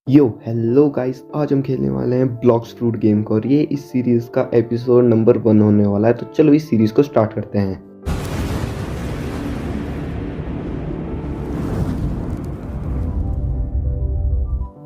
यो hello guys, आज हम खेलने वाले हैं ब्लॉक्स फ्रूट गेम को और ये इस सीरीज का एपिसोड नंबर 1 होने वाला है। तो चलो इस सीरीज को स्टार्ट करते हैं।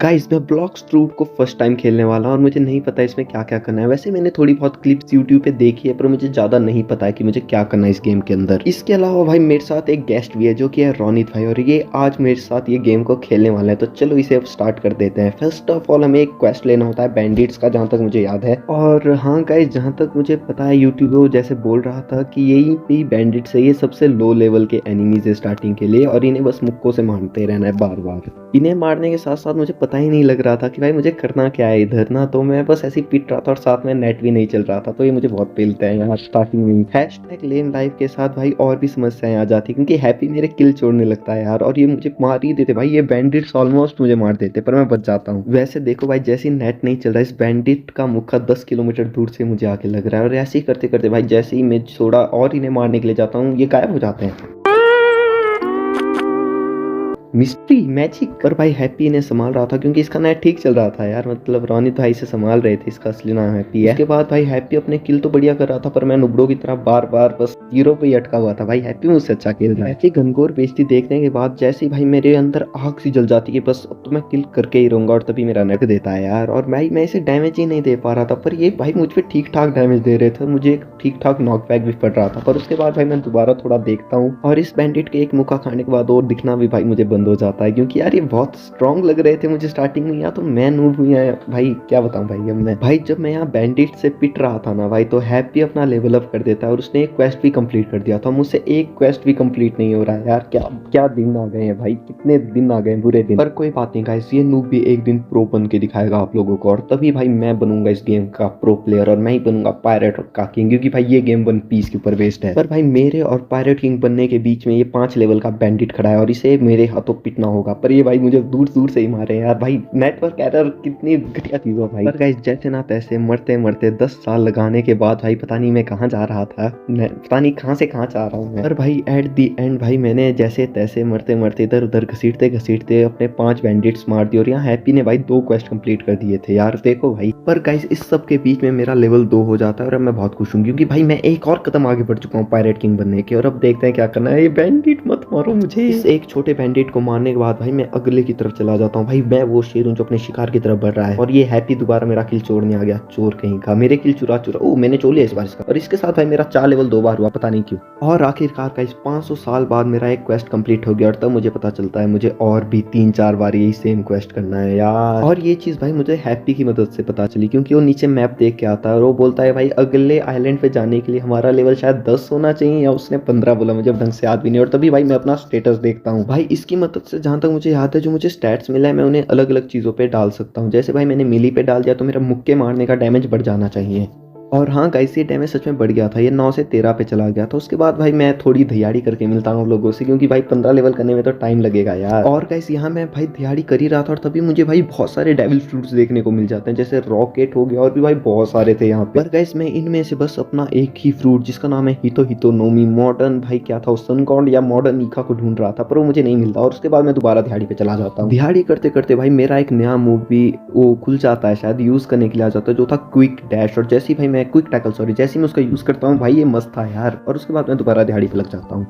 गाइस, मैं ब्लॉक्स फ्रूट को फर्स्ट टाइम खेलने वाला हूँ और मुझे नहीं पता इसमें क्या क्या करना है। वैसे मैंने थोड़ी बहुत क्लिप्स यूट्यूब पे देखी है, पर मुझे ज़्यादा नहीं पता है कि मुझे क्या करना है इस गेम के अंदर। इसके अलावा भाई मेरे साथ एक गेस्ट भी है जो कि है रोनित भाई, और ये आज मेरे साथ ये गेम को खेलने वाला है। तो चलो इसे अब स्टार्ट कर देते हैं। फर्स्ट ऑफ ऑल हमें एक क्वेस्ट लेना होता है बैंडिट्स का, जहाँ तक मुझे याद है। और हाँ गाइस, जहाँ तक मुझे पता है यूट्यूब वो जैसे बोल रहा था कि यही पे बैंडिट्स है, ये सबसे लो लेवल के एनिमीज है स्टार्टिंग के लिए, और इन्हें बस मुक्कों से मारते रहना है बार बार। इन्हें मारने के साथ साथ मुझे पता ही नहीं लग रहा था कि भाई मुझे करना क्या है इधर ना। तो मैं बस ऐसे ही पिट रहा था और साथ में नेट भी नहीं चल रहा था, तो ये मुझे बहुत पेलता है यहाँ स्टार्टिंग में। हैशटैग लेन लाइफ के साथ भाई और भी समस्याएं आ जाती, क्योंकि हैप्पी मेरे किल छोड़ने लगता है यार, और ये मुझे मार ही देते भाई। ये बैंडिट्स ऑलमोस्ट मुझे मार देते, पर मैं बच जाता हूँ। वैसे देखो भाई, जैसे ही नेट नहीं चल रहा, इस बैंडिट का मुक्का 10 किलोमीटर दूर से मुझे आके लग रहा है, और ऐसे ही करते करते भाई जैसे ही मैं थोड़ा और इन्हें मारने के लिए जाता हूँ, ये गायब हो जाते हैं। Mystery magic. पर भाई हैप्पी ने संभाल रहा था, क्योंकि इसका नेट ठीक चल रहा था यार, मतलब रोनित भाई से संभाल रहे थे। इसका असली नाम हैप्पी है। उसके बाद भाई हैप्पी अपने किल तो बढ़िया कर रहा था, पर मैं नुबड़ो की तरह बार बार बस जीरो पे ही अटका हुआ था। भाई हैप्पी मुझसे अच्छा खेल रहा है। ऐसी घनघोर बेइज्जती देखने के बाद जैसे ही भाई मेरे अंदर आग सी जल जाती है, बस अब तो मैं किल करके ही रहूंगा, और तभी मेरा नक देता है यार। और भाई मैं इसे डैमेज ही नहीं दे पा रहा था, पर ये भाई मुझ पे ठीक ठाक डैमेज दे रहे थे, मुझे एक ठीक ठाक नॉकबैक भी पड़ रहा था। पर उसके बाद भाई मैं दोबारा थोड़ा देखता हूँ, और इस बैंडिट के एक मुक्का खाने के बाद और दिखना भी भाई मुझे बंद हो जाता है, क्योंकि यार ये बहुत स्ट्रॉन्ग लग रहे थे मुझे स्टार्टिंग में। या तो मैं नूब हुई है भाई, क्या बताऊं भाई। अब मैं भाई जब मैं यहाँ बैंडिट से पिट रहा था ना भाई, तो हैप्पी अपना लेवल अप कर देता है, और उसने एक क्वेस्ट भी कंप्लीट कर दिया था। मुझसे एक क्वेस्ट भी कंप्लीट नहीं हो रहा है यार। क्या क्या दिन आ गए हैं भाई, कितने दिन आ गए हैं, बुरे दिन। पर कोई बात नहीं गाइस, ये नूब भी एक दिन प्रो बन के दिखाएगा आप लोगों को, और तभी भाई मैं बनूंगा इस गेम का प्रो प्लेयर, और मैं ही बनूंगा पायरेट का किंग, क्योंकि भाई ये गेम वन पीस के ऊपर बेस्ड है। पर भाई मेरे और पायरेट किंग बनने के बीच में ये 5 लेवल का बैंडिट खड़ा है, और इसे मेरे हाथों पिटना होगा। पर ये भाई मुझे दूर दूर से ही मारे यार। भाई नेटवर्क एरर कितनी घटिया चीज हो भाई। पर गाइस जैसे ना तैसे मरते मरते 10 साल लगाने के बाद भाई पता नहीं मैं कहाँ जा रहा था, पता नहीं कहाँ से कहाँ जा रहा हूँ मैं। पर भाई एट दी एंड भाई मैंने जैसे तैसे मरते मरते इधर उधर घसीटते घसीटते अपने 5 बैंडिट्स मार दिए, और यहाँ हैप्पी ने भाई 2 क्वेस्ट कंप्लीट कर दिए थे यार, देखो भाई। पर गाइस इस सब के बीच में मेरा लेवल 2 हो जाता है, और अब मैं बहुत खुश हूँ, क्योंकि भाई मैं एक और कदम आगे बढ़ चुका हूँ पायरेट किंग बनने के। और अब देखते हैं क्या करना है। ये बैंडिट मत मारो मुझे। इस एक छोटे बैंडिट को मारने के बाद भाई मैं अगले की तरफ चला जाता हूँ। भाई मैं वो शेर हूँ जो अपने शिकार की तरफ बढ़ रहा है, और ये हैप्पी दोबारा मेरा किल चोरने आ गया। चोर कहीं का, मेरे किल चुरा चुरा। ओ मैंने चोर लिया इस बार इसका, और इसके साथ भाई मेरा 4 लेवल 2 बार हुआ, पता नहीं क्यों। और आखिरकार का इस 500 साल बाद मेरा एक क्वेस्ट कंप्लीट हो गया, और तब मुझे पता चलता है मुझे और भी 3-4 बार यही सेम क्वेस्ट करना है यार। और ये चीज भाई मुझे हैप्पी की मदद से पता चली, क्योंकि वो नीचे मैप देख के आता है, और वो बोलता है भाई अगले आइलैंड पे जाने के लिए हमारा लेवल शायद 10 होना चाहिए, या उसने 15 बोला, मुझे ढंग से याद भी नहीं। और तभी भाई मैं अपना स्टेटस देखता हूँ। भाई इसकी मदद से जहां तक मुझे याद है, जो मुझे स्टैट्स मिला है मैं उन्हें अलग अलग चीजों पे डाल सकता हूँ। जैसे भाई मैंने मिली पे डाल दिया, तो मेरा मुक्के मारने का डैमेज बढ़ जाना चाहिए। और हाँ गाइस, ये डैमेज सच में बढ़ गया था, ये 9 से 13 पे चला गया था। उसके बाद भाई मैं थोड़ी दिहाड़ी करके मिलता हूँ लोगों से, क्योंकि भाई 15 लेवल करने में तो टाइम लगेगा यार। और गाइस यहाँ मैं भाई दिहाड़ी कर ही रहा था, और तभी मुझे भाई बहुत सारे डेविल फ्रूट्स देखने को मिल जाते हैं, जैसे रॉकेट हो गया, और भी भाई बहुत सारे थे यहाँ पे। पर गाइस मैं इनमें से बस अपना एक ही फ्रूट, जिसका नाम है हितो हितो नोमी मॉडर्न, भाई क्या था, सन गॉड या मॉडर्न ईखा को ढूंढ रहा था, पर वो मुझे नहीं मिलता। और उसके बाद मैं दोबारा दिहाड़ी पे चला जाता हूँ। दिहाड़ी करते करते भाई मेरा एक नया मूव भी वो खुल जाता है, शायद यूज करने के लिए आ जाता है, जो था क्विक डैश। और जैसे ही भाई मैं क्विक टैकल, सॉरी, जैसे मैं उसका यूज करता हूँ भाई, ये मस्त था यार। और उसके बाद मैं दोबारा दिहाड़ी पे लग जाता हूँ।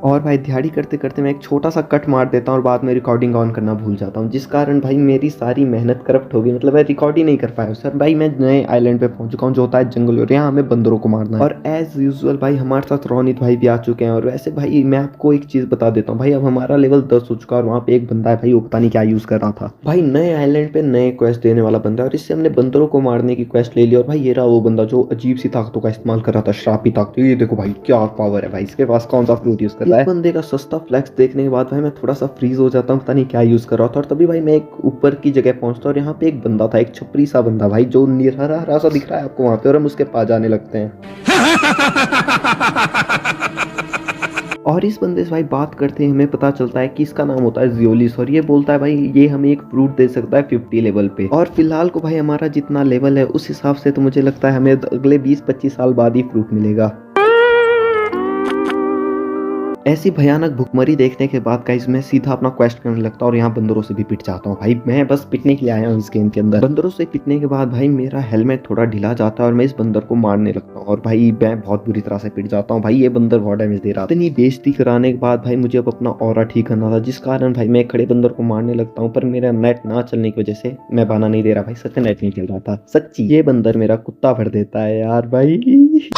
और भाई दिहाड़ी करते करते मैं एक छोटा सा कट मार देता हूँ, और बाद में रिकॉर्डिंग ऑन करना भूल जाता हूँ, जिस कारण भाई मेरी सारी मेहनत करप्ट हो गई। मतलब मैं रिकॉर्ड ही नहीं कर पाया सर। भाई मैं नए आइलैंड पे पहुंच चुका हूँ, जो होता है जंगल, और यहाँ हमें बंदरों को मारना है। और एज यूजुअल भाई हमारे साथ रोनित भाई भी आ चुके हैं। और वैसे भाई मैं आपको एक चीज बता देता हूँ भाई, अब हमारा लेवल 10 हो चुका है, और वहाँ पे एक बंदा है भाई, वो पता नहीं क्या यूज कर रहा था। भाई नए आइलैंड पे नए क्वेस्ट देने वाला बंदा है, और इससे हमने बंदरों को मारने की क्वेस्ट ले ली। और भाई ये रहा वो बंदा जो अजीब सी ताकतों का इस्तेमाल कर रहा था, श्रापी ताकत। ये देखो भाई क्या पावर है भाई, इसके पास कौन सा फ्रूट यूज कर रहा है। बंदे का सस्ता फ्लैक्स देखने के बाद भाई मैं थोड़ा सा फ्रीज हो जाता हूँ, पता नहीं क्या यूज कर रहा था। और तभी भाई मैं एक ऊपर की जगह पहुंचता हूँ, और यहाँ पे एक बंदा था, एक छपरी सा बंदा भाई, जो हरा हरा सा दिख रहा है आपको वहां पे, और हम उसके पास जाने लगते हैं। और इस बंदे से भाई बात करते हैं, हमें पता चलता है कि इसका नाम होता है जियोलिस, और ये बोलता है भाई ये हमें एक फ्रूट दे सकता है 50 लेवल पे। और फिलहाल को भाई हमारा जितना लेवल है उस हिसाब से तो मुझे लगता है हमें अगले 20-25 साल बाद ही फ्रूट मिलेगा। ऐसी भयानक भुखमरी देखने के बाद गाइस मैं सीधा अपना क्वेस्ट करने लगता हूँ और यहाँ बंदरों से भी पिट जाता हूँ। भाई मैं बस पिटने के लिए आया हूँ इस गेम के अंदर। बंदरों से पिटने के बाद भाई मेरा हेलमेट थोड़ा ढीला जाता है और मैं इस बंदर को मारने लगता हूँ और भाई मैं बहुत बुरी तरह से पिट जाता हूँ। भाई ये बंदर बहुत डैमेज दे रहा था। इतनी बेइज्जती कराने के बाद भाई मुझे अब अपना ऑरा ठीक करना था, जिस कारण भाई मैं खड़े बंदर को मारने लगता हूँ, पर मेरा नेट ना चलने की वजह से मैं बहाना नहीं दे रहा भाई, सच में नेट नहीं चल रहा था। सच्ची ये बंदर मेरा कुत्ता भर देता है यार भाई।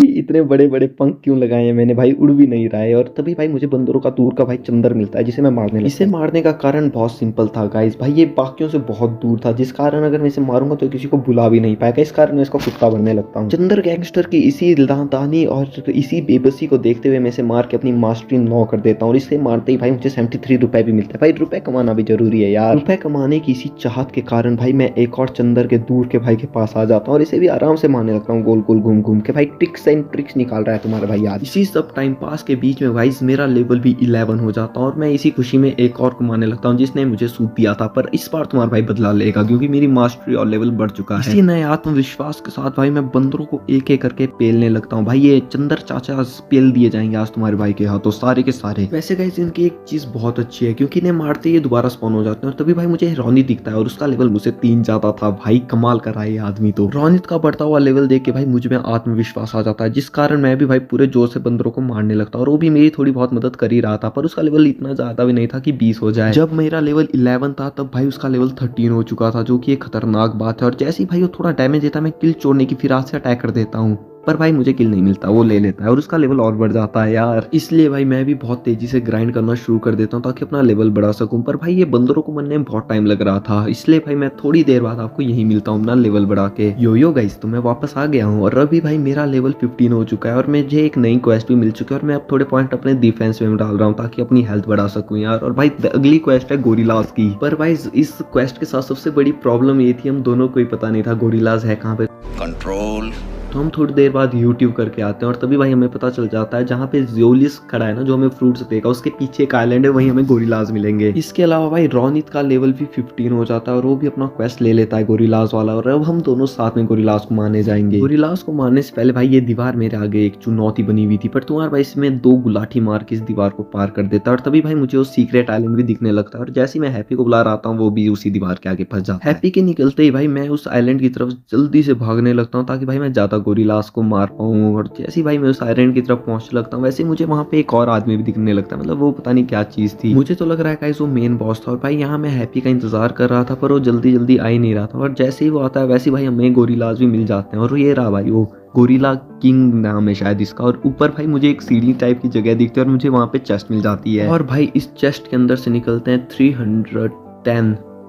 इतने बड़े बड़े पंख क्यों लगाए हैं मैंने, भाई उड़ भी नहीं रहा है। और तभी भाई मुझे बंदरों का दूर का भाई चंदर मिलता है जिसे मैं मारने लगता। इसे मारने का कारण बहुत सिंपल था गाइस, भाई ये बाकियों से बहुत दूर था, जिस कारण अगर मैं इसे मारूंगा तो किसी को बुला भी नहीं पाएगा, इस कारण मैं इसका कुत्ता बनने लगता हूँ। चंदर गैंगस्टर की इसी नादानी और इसी बेबसी को देखते हुए मैं इसे मार के अपनी मास्टरी 9 कर देता हूँ और इसे मारते ही भाई मुझे 73 रुपए भी मिलता है। भाई रुपए कमाना भी जरूरी है यार। रुपए कमाने की इसी चाहत के कारण भाई मैं एक और चंदर के दूर के भाई के पास आ जाता हूँ और इसे भी आराम से मारने लगता हूँ, गोल गोल घूम घूम के। भाई ट्रिक्स एंड ट्रिक्स निकाल रहा है तुम्हारा भाई यार। इसी सब टाइम पास के बीच में गाइस मेरा लेवल भी 11 हो जाता है और मैं इसी खुशी में एक और को मारने लगता हूँ जिसने मुझे सूट दिया था, पर इस बार तुम्हारा भाई बदला लेगा क्योंकि मेरी मास्टरी और लेवल बढ़ चुका है। इसी नए आत्मविश्वास के साथ भाई मैं बंदरों को एक एक करके पेलने लगता हूँ। भाई ये चंदर चाचा पेल दिए जाएंगे आज तुम्हारे भाई के हाथों, सारे के सारे। वैसे गाइस इनकी एक चीज बहुत अच्छी है क्योंकि इन्हें मारते ही दोबारा स्पॉन हो जाते हैं और तभी भाई मुझे रोनित दिखता है और उसका लेवल मुझसे 3 ज्यादा था। भाई कमाल कर रहा है ये आदमी तो। रोनित का बढ़ता हुआ लेवल देख के भाई मुझ में आत्मविश्वास आ जाता है, जिस कारण मैं भी भाई पूरे जोर से बंदरों को मारने लगता और वो भी मेरी थोड़ी बहुत मदद कर ही रहा था, पर उसका लेवल इतना ज्यादा भी नहीं था कि 20 हो जाए। जब मेरा लेवल 11 था तब भाई उसका लेवल 13 हो चुका था, जो कि एक खतरनाक बात है। और जैसे ही भाई वो थोड़ा डैमेज देता मैं किल छोड़ने की फिराक से अटैक कर देता हूँ, पर भाई मुझे किल नहीं मिलता, वो ले लेता है और उसका लेवल और बढ़ जाता है यार। इसलिए भाई मैं भी बहुत तेजी से ग्राइंड करना शुरू कर देता हूँ ताकि अपना लेवल बढ़ा सकूं। पर भाई ये बंदरों को मरने में बहुत टाइम लग रहा था, इसलिए भाई मैं थोड़ी देर बाद आपको यही मिलता हूँ अपना लेवल बढ़ा के। यो गाइस तो मैं वापस आ गया हूँ और अभी भाई मेरा लेवल 15 हो चुका है और मुझे एक नई क्वेस्ट भी मिल चुकी है और मैं अब थोड़े पॉइंट अपने डिफेंस में डाल रहा हूँ ताकि अपनी हेल्थ बढ़ा सकूं यार। और भाई अगली क्वेस्ट है गोरिल्लास की, पर भाई इस क्वेस्ट के साथ सबसे बड़ी प्रॉब्लम ये थी हम दोनों को ही पता नहीं था गोरिल्लास है कहाँ पे। कंट्रोल। तो हम थोड़ी देर बाद यूट्यूब करके आते हैं और तभी भाई हमें पता चल जाता है जहाँ पे ज़ियोलिस खड़ा है ना, जो हमें फ्रूट्स देगा, उसके पीछे एक आइलैंड है, वहीं हमें गोरिल्लास मिलेंगे। इसके अलावा भाई रोनित का लेवल भी 15 हो जाता है और वो भी अपना क्वेस्ट ले लेता है गोरिल्लास वाला और अब हम दोनों साथ में गोरिल्लास को मारने जाएंगे। गोरिल्लास को मारने से पहले भाई ये दीवार मेरे आगे एक चुनौती बनी हुई थी, पर तुम्हारा भाई इसमें 2 गुलाठी मार के इस दीवार को पार कर देता है और तभी भाई मुझे वो सीक्रेट आइलैंड भी दिखने लगता है और जैसे ही मैं हैप्पी को बुला रहा हूँ वो भी उसी दीवार के आगे फंस जाता है। हैप्पी के निकलते ही भाई मैं उस आइलैंड की तरफ जल्दी से भागने लगता हूँ ताकि भाई मैं ज्यादा गोरिल्लास को मार पाऊँ। और जैसे ही भाई मैं उस आइलैंड की तरफ पहुंचने लगता हूँ वैसे मुझे वहां पे एक और आदमी भी दिखने लगता है, मतलब वो पता नहीं क्या चीज थी। मुझे तो लग रहा है गाइस वो मेन बॉस था और भाई यहाँ मैं हैप्पी का इंतजार कर रहा था पर वो जल्दी जल्दी आ ही नहीं रहा था और जैसे ही वो आता है वैसे भाई हमें गोरिल्लास भी मिल जाते हैं और ये रहा भाई वो गोरिल्ला किंग नाम है शायद इसका। और ऊपर भाई मुझे एक सीढ़ी टाइप की जगह दिखती है और मुझे वहां पे चेस्ट मिल जाती है और भाई इस चेस्ट के अंदर से निकलते हैं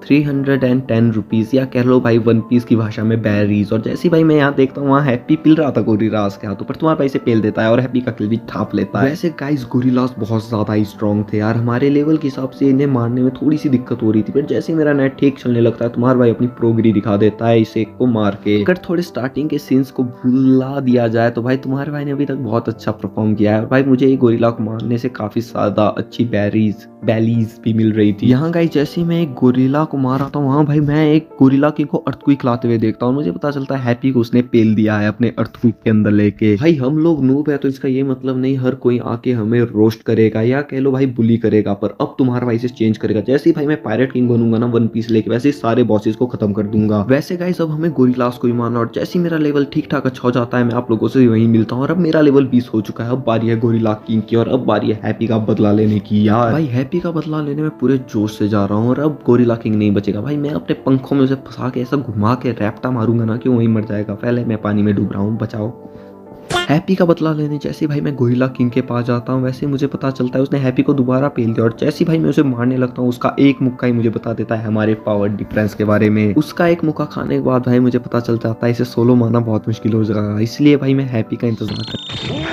310 रुपीज या कह लो भाई वन पीस की भाषा में बैरीज। और जैसे भाई मैं यहाँ देखता हूँ वहाँ हैप्पी पिल रहा था गोरिल्लास के हाथों, पर तुम्हारा भाई से पेल देता है और हैप्पी का किल भी ठाप लेता है। वैसे गाइस गोरिल्लास बहुत ज्यादा ही स्ट्रॉन्ग थे यार, हमारे लेवल के हिसाब से इन्हें मारने में थोड़ी सी दिक्कत हो रही थी, पर जैसे मेरा नेट ठीक चलने लगता है तुम्हारा भाई अपनी प्रोग्री दिखा देता है इसे को मार के। अगर थोड़े स्टार्टिंग के सीन्स को भुला दिया जाए तो भाई तुम्हारे भाई ने अभी तक बहुत अच्छा परफॉर्म किया है और भाई मुझे ये गोरिल्ला को मारने से काफी ज्यादा अच्छी बैलीज भी मिल रही थी। यहाँ गाइस जैसे मैं एक गोरिल्ला को मार रहा था वहाँ भाई मैं एक गोरिल्ला किंग को अर्थक्वेक खिलाते हुए देखता हूँ, मुझे पता चलता है हैप्पी को उसने पेल दिया है अपने अर्थक्वेक के अंदर लेके। भाई हम लोग नूब है तो इसका ये मतलब नहीं हर कोई आके हमें रोस्ट करेगा या कह लो भाई बुली करेगा, पर अब तुम्हारा भाई से चेंज करेगा। जैसे ही भाई मैं पायरेट किंग बनूंगा ना वन पीस लेके, वैसे सारे बॉसेस को खत्म कर दूंगा। वैसे गाइस अब हमें गोरिल्लास को ही मारना और जैसे मेरा लेवल ठीक ठाक अच्छा हो जाता है मैं आप लोगों से वहीं मिलता हूँ और अब मेरा लेवल 20 हो चुका है। अब बारी है गोरिल्ला किंग की और अब बारी है हैप्पी का बदला लेने की। यार भाई हैप्पी का बदला लेने में पूरे जोश से जा रहा हूँ और अब गोरिल्ला किंग नहीं बचेगा भाई, मैं अपने पंखों में उसे फंसा के ऐसा घुमा के रैप्टा मारूंगा ना कि वहीं मर जाएगा। पहले मैं पानी में डूब रहा हूँ, बचाओ। हैप्पी का बदला लेने जैसे भाई मैं गोरिल्ला किंग के पास जाता हूँ वैसे मुझे पता चलता है उसने हैप्पी को दोबारा पेल दिया और जैसे भाई मैं उसे मारने लगता हूँ उसका एक मुक्का ही मुझे बता देता है हमारे पावर डिफरेंस के बारे में। उसका एक मुक्का खाने के बाद भाई मुझे पता चल जाता है इसे सोलो मारना बहुत मुश्किल हो जाएगा, इसलिए भाई मैं हैप्पी का इंतजार करता हूँ।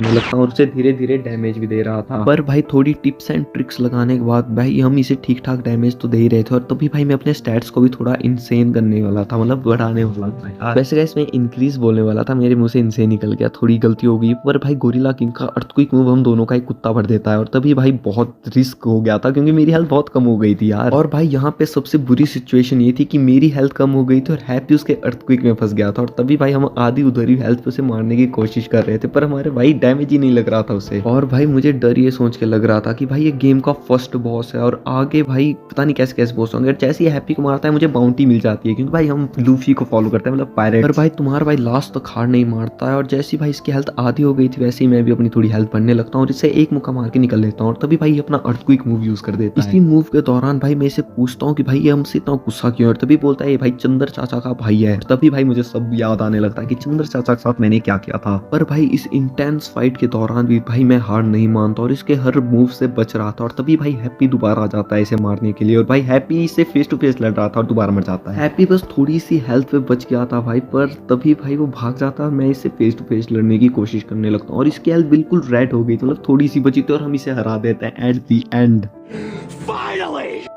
होने लगता और उसे धीरे धीरे डैमेज भी दे रहा था। पर भाई थोड़ी टिप्स एंड ट्रिक्स लगाने के बाद भाई हम इसे ठीक ठाक डैमेज तो दे ही रहे थे, और तभी भाई मैं अपने स्टैट्स को भी थोड़ा इंसेन करने वाला था, मतलब बढ़ाने वाला था यार। वैसे गाइस मैं इंक्रीज बोलने वाला था, मेरे मुंह से इंसेन निकल गया, थोड़ी गलती हो गई। पर भाई गोरिल्ला किंग का अर्थक्वेक मूव हम दोनों का एक कुत्ता भर देता है, और तभी भाई बहुत रिस्क हो गया था क्योंकि मेरी हेल्थ बहुत कम हो गई थी यार। और भाई यहाँ पे सबसे बुरी सिचुएशन ये थी कि मेरी हेल्थ कम हो गई थी और हैप्पी उसके अर्थक्वेक में फंस गया था, और तभी भाई हम आधी उधरी हेल्थ पे उसे मारने की कोशिश कर रहे थे, पर हमारे भाई डैमेज ही नहीं लग रहा था उसे। और भाई मुझे डर ये सोच के लग रहा था कि भाई ये गेम का फर्स्ट बॉस है और आगे भाई पता नहीं कैसे कैसे बॉस होंगे। जैसे ही हैप्पी को मारता है मुझे बाउंटी मिल जाती है, क्योंकि भाई हम लूफी को फॉलो करते हैं, मतलब पायरेट। पर भाई तुम्हारा भाई लास्ट तक हार नहीं मारता है, और जैसी भाई इसकी हेल्थ आधी हो गई थी वैसे ही मैं भी अपनी थोड़ी हेल्थ बढ़ने लगता हूँ और इसे एक मुक्का मार के निकल लेता हूँ, और तभी भाई अपना अर्थक्वेक मूव यूज कर देता है। इसी मूव के दौरान भाई मैं इसे पूछता हूँ कि भाई ये हमसे इतना गुस्सा क्यों है, और तभी बोलता है ये भाई चंद्र चाचा का भाई है। तभी भाई मुझे सब याद आने लगता है कि चंद्र चाचा के साथ मैंने क्या किया था। पर भाई इस इंटेंस फाइट के दौरान भी भाई मैं हार नहीं मानता और इसके हर मूव से बच रहा था, और तभी भाई हैप्पी दोबारा आ जाता है इसे मारने के लिए, और भाई हैप्पी इससे फेस टू फेस लड़ रहा था और दोबारा मर जाता है। हैप्पी बस थोड़ी सी हेल्थ पे बच गया था भाई, पर तभी भाई वो भाग जाता है और मैं इससे फेस टू फेस लड़ने की कोशिश करने लगता हूँ, और इसकी हेल्थ बिल्कुल रेड हो गई थी, मतलब थोड़ी सी बची थी, और हम इसे हरा देते हैं एट द एंड।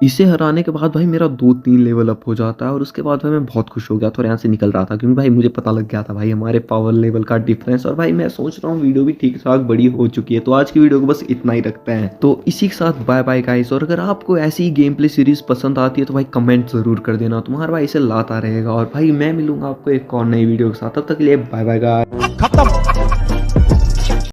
इसे हराने के बाद भाई मेरा 2-3 लेवल अप हो जाता है, और उसके बाद भाई मैं बहुत खुश हो गया था और यहाँ से निकल रहा था, क्योंकि भाई मुझे पता लग गया था भाई हमारे पावर लेवल का डिफरेंस। और भाई मैं सोच रहा हूँ वीडियो भी ठीक ठाक बड़ी हो चुकी है, तो आज की वीडियो को बस इतना ही रखते हैं। तो इसी के साथ बाय बाय गाइस, और अगर आपको ऐसी गेम प्ले सीरीज पसंद आती है तो भाई कमेंट जरूर कर देना, तुम्हारा भाई इसे लाता रहेगा। और भाई मैं मिलूंगा आपको एक और नई वीडियो के साथ, तब तक के लिए बाय बाय गाइस। खत्म।